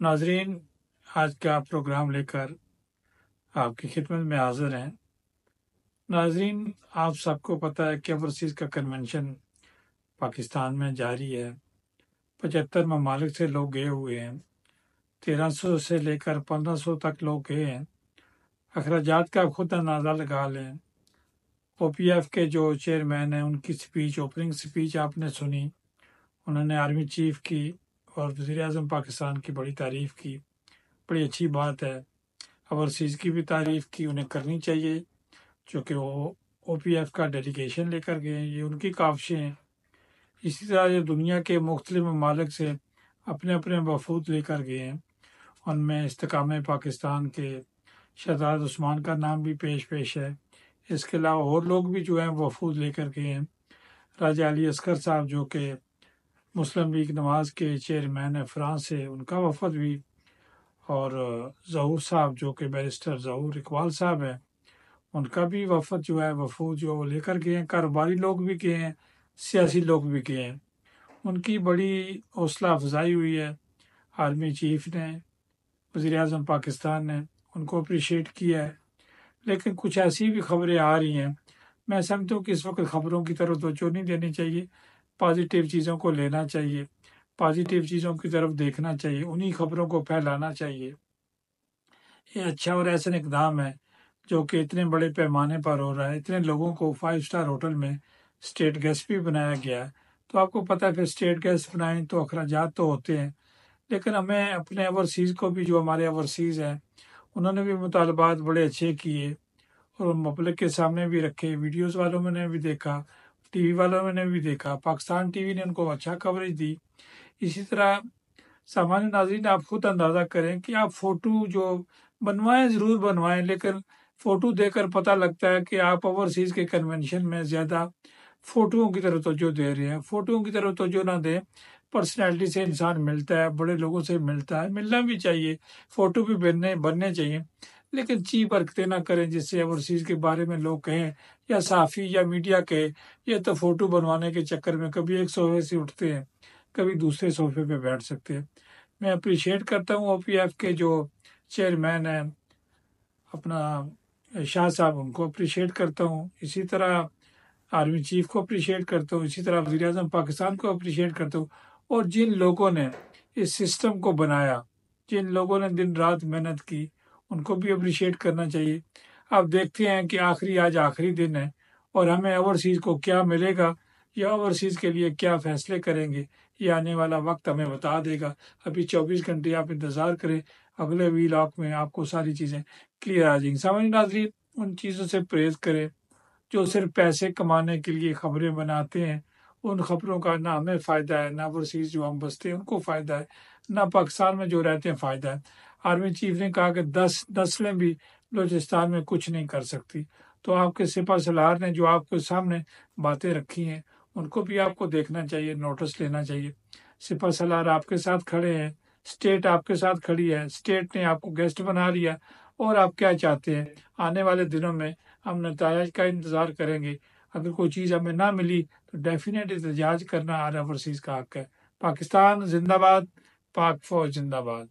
नाजरीन, आज का प्रोग्राम लेकर आपकी खिदमत में हाजिर हैं। नाजरीन, आप सबको पता है कि ओवरसीज़ का कन्वेंशन पाकिस्तान में जारी है। 75 ममालिक से लोग गए हुए हैं। 1300 से लेकर 1500 तक लोग गए हैं। अखराजात का आप खुद अंदाज़ा लगा लें। OPF के जो चेयरमैन हैं, उनकी स्पीच, ओपनिंग स्पीच आपने सुनी। उन्होंने आर्मी चीफ की और वज़ीर-ए-आज़म पाकिस्तान की बड़ी तारीफ़ की। बड़ी अच्छी बात है। ओवरसीज़ की भी तारीफ़ की, उन्हें करनी चाहिए, चूँकि वो OPF का डेलीगेशन लेकर गए हैं। ये उनकी काविशें हैं। इसी तरह ये दुनिया के मुख्तलिफ ममालिक से अपने अपने वफूद लेकर गए हैं। उनमें इस्तेकाम पाकिस्तान के शहजाद उस्मान का नाम भी पेश है। इसके अलावा और लोग भी जो हैं वफूद लेकर गए हैं। राजा अली असगर साहब जो कि मुस्लिम लीग नवाज के चेयरमैन है फ्रांस से, उनका वफद भी, और ज़हूर साहब जो कि बैरिस्टर ज़हूर इकबाल साहब हैं, उनका भी वफद जो है वफूद जो लेकर गए हैं। कारोबारी लोग भी गए हैं, सियासी लोग भी गए हैं। उनकी बड़ी हौसला अफजाई हुई है। आर्मी चीफ ने, वज़ीर-ए-आज़म पाकिस्तान ने उनको अप्रिशिएट किया है। लेकिन कुछ ऐसी भी खबरें आ रही हैं, मैं समझता हूँ कि इस वक्त खबरों की तरफ तवज्जो नहीं देनी चाहिए। पॉजिटिव चीज़ों को लेना चाहिए, पॉजिटिव चीज़ों की तरफ देखना चाहिए, उन्हीं खबरों को फैलाना चाहिए। ये अच्छा और ऐसा इकदाम है जो कि इतने बड़े पैमाने पर हो रहा है। इतने लोगों को 5 स्टार होटल में स्टेट गेस्ट भी बनाया गया है। तो आपको पता है, फिर स्टेट गेस्ट बनाएं तो अखराजात तो होते हैं। लेकिन हमें अपने ओवरसीज़ को भी, जो हमारे ओवरसीज़ हैं, उन्होंने भी मुतालबात बड़े अच्छे किए और पब्लिक के सामने भी रखे। वीडियोज़ वालों ने भी देखा, टीवी वालों ने भी देखा, पाकिस्तान टीवी ने उनको अच्छा कवरेज दी। इसी तरह सामान्य नाज़रीन, आप खुद अंदाज़ा करें कि आप फ़ोटो जो बनवाएं ज़रूर बनवाएं, लेकिन फ़ोटो देखकर पता लगता है कि आप ओवरसीज़ के कन्वेंशन में ज़्यादा फ़ोटोओं की तरफ तवज्जो दे रहे हैं। फ़ोटोओं की तरफ तवज्जो ना दें। पर्सनैलिटी से इंसान मिलता है, बड़े लोगों से मिलता है, मिलना भी चाहिए, फ़ोटो भी बनने चाहिए, लेकिन चीप हरकतें ना करें जिससे ओवरसीज़ के बारे में लोग कहें, या सहाफ़ी या मीडिया कहे, ये तो फ़ोटो बनवाने के चक्कर में कभी एक सोफे से उठते हैं, कभी दूसरे सोफे पे बैठ सकते हैं। मैं अप्रिशिएट करता हूँ OPF के जो चेयरमैन हैं अपना शाह साहब, उनको अप्रिशिएट करता हूँ। इसी तरह आर्मी चीफ को अप्रिशिएट करता हूँ। इसी तरह वज़ीर-ए-आज़म पाकिस्तान को अप्रिशिएट करता हूँ। और जिन लोगों ने इस सिस्टम को बनाया, जिन लोगों ने दिन रात मेहनत की, उनको भी अप्रिशिएट करना चाहिए। अब देखते हैं कि आज आखिरी दिन है और हमें ओवरसीज़ को क्या मिलेगा या ओवरसीज़ के लिए क्या फ़ैसले करेंगे, ये आने वाला वक्त हमें बता देगा। अभी 24 घंटे आप इंतज़ार करें, अगले व्लॉग में आपको सारी चीज़ें क्लियर आ जाएंगी। सामान्य नाज़रीन, उन चीज़ों से परहेज़ करें जो सिर्फ पैसे कमाने के लिए खबरें बनाते हैं। उन खबरों का ना हमें फ़ायदा है, ना ओवरसीज़ जो हम बसते हैं उनको फ़ायदा है, ना पाकिस्तान में जो रहते हैं फ़ायदा है। आर्मी चीफ ने कहा कि 10 नस्लें भी बलूचिस्तान में कुछ नहीं कर सकती। तो आपके सिपह सलार ने जो आपके सामने बातें रखी हैं, उनको भी आपको देखना चाहिए, नोटिस लेना चाहिए। सिपह सलार आपके साथ खड़े हैं, स्टेट आपके साथ खड़ी है, स्टेट ने आपको गेस्ट बना लिया, और आप क्या चाहते हैं? आने वाले दिनों में हम नतायज का इंतज़ार करेंगे। अगर कोई चीज़ हमें ना मिली तो डेफिनेट एहतजाज करना हर ओवरसीज़ का हक है। पाकिस्तान जिंदाबाद, पाक फौज जिंदाबाद।